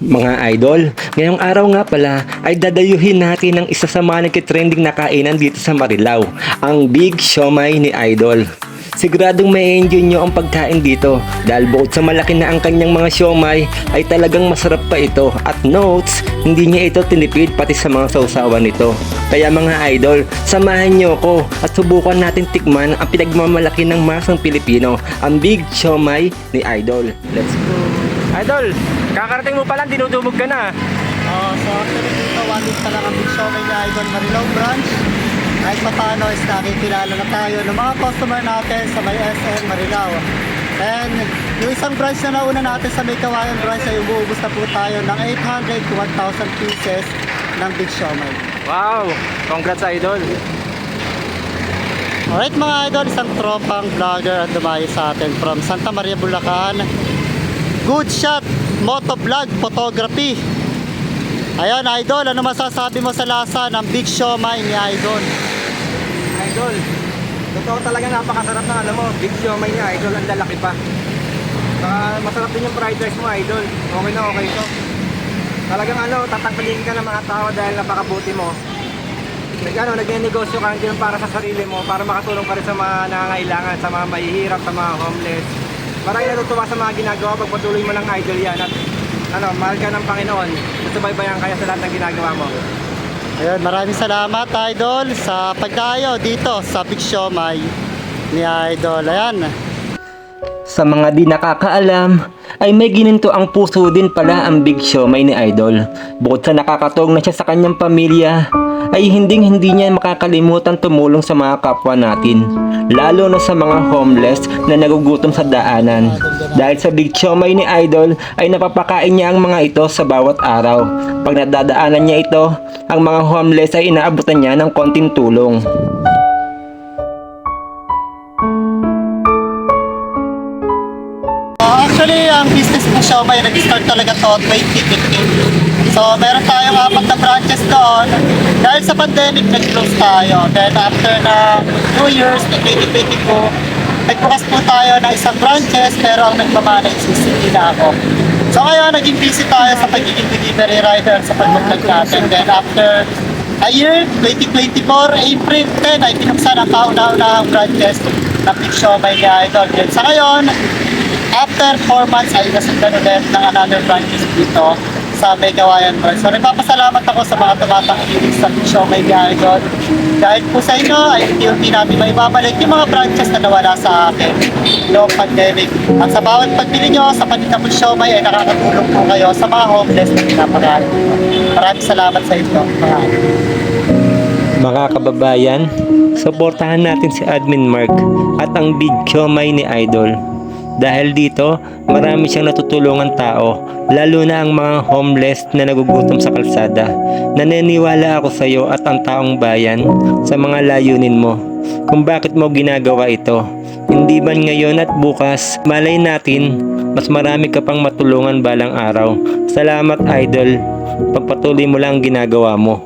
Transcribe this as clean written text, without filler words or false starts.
Mga idol, ngayong araw nga pala ay dadayuhin natin ang isa sa mga nagtitrending na kainan dito sa Marilao, ang Big Siomai ni Idol. Siguradong may enjoy nyo ang pagkain dito dahil bukod sa malaki na ang kanyang mga siomai ay talagang masarap pa ito at notes, hindi niya ito tinipid pati sa mga sausawan nito. Kaya mga idol, samahan nyo ko at subukan natin tikman ang pinagmamalaki ng masang Pilipino, ang Big Siomai ni Idol. Let's go! Idol, kakarating mo pa lang, dinudumog ka na. So actually dito, 1 week pa lang ang Big Siomai ni Idol Marilao branch. Kahit pa paano is nakikilala na tayo ng mga customer natin sa may SM Marilao. And yung isang branch na nauna natin sa may Kawayan branch ay umuubos na po tayo ng 800 to 1,000 pieces ng Big Siomai. Wow! Congrats Idol! Alright mga idol, isang tropang vlogger ang dumayo sa atin from Santa Maria, Bulacan. Good Shot Motovlog Photography. Ayan idol, ano masasabi mo sa lasa ng Big Siomai ni Idol? Idol, totoo talaga napakasarap ng alam mo, Big Siomai ni Idol, ang lalaki pa. Saka masarap din yung fried rice mo Idol, okay na okay to. Talagang tatangkalikin ka ng mga tao dahil napakabuti mo. Nagnegosyo ka hindi lang para sa sarili mo, para makatulong ka rin sa mga nangangailangan, sa mga mahihirap, sa mga homeless. Maraming natutuwa sa mga ginagawa, pagpatuloy mo ng Idol yan at mahal ka ng Panginoon, susubaybayan kaya sa lahat ng ginagawa mo. Ayun, maraming salamat Idol sa pagdayo dito sa Big Siomai ni Idol. Ayan. Sa mga di nakakaalam, ay may gininto ang puso din pala ang Big Siomai ni Idol. Bukod sa nakakatog na siya sa kanyang pamilya, ay hindi niya makakalimutan tumulong sa mga kapwa natin, lalo na sa mga homeless na nagugutom sa daanan. Dahil sa Big Siomai ni Idol ay napapakain niya ang mga ito sa bawat araw. Pag nadadaanan niya ito, ang mga homeless ay inaabutan niya ng konting tulong. Actually, ang business ng Siomai nag-start talaga to 2015. So, meron tayong 4 na branches doon. Dahil sa pandemic, nag-close tayo. Then after na 2 years, na 2022, nagbukas po tayo ng isang branches, pero ang nagmamanage is hindi na ako. So ngayon, naging busy tayo sa pagiging delivery rider sa pag-vlog natin. Then after a year, 2024, April 10, ay pinuksan ang kauna-unahang branches ng Big Siomai ni Idol. Then sa ngayon, after 4 months ay nasundan ulit ng another branches dito sa may Kawayan branch. So nagpapasalamat ako sa mga tumatangkilik sa Big Siomai ni Idol. Dahil po sa inyo ay hindi namin maibabalik yung mga branches na nawala sa akin noong pandemic. At sa bawat pagbili nyo sa paninda Big Siomai ay nakakatulong po kayo sa mga homeless na pinapagaan. Maraming salamat sa inyo. Mga kababayan, suportahan natin si Admin Mark at ang Big Siomai ni Idol. Dahil dito, marami siyang natutulungan tao, lalo na ang mga homeless na nagugutom sa kalsada. Naniniwala ako sa iyo at ang taong bayan sa mga layunin mo, kung bakit mo ginagawa ito. Hindi ba ngayon at bukas, malay natin, mas marami ka pang matulungan balang araw. Salamat Idol, pagpatuloy mo lang ang ginagawa mo.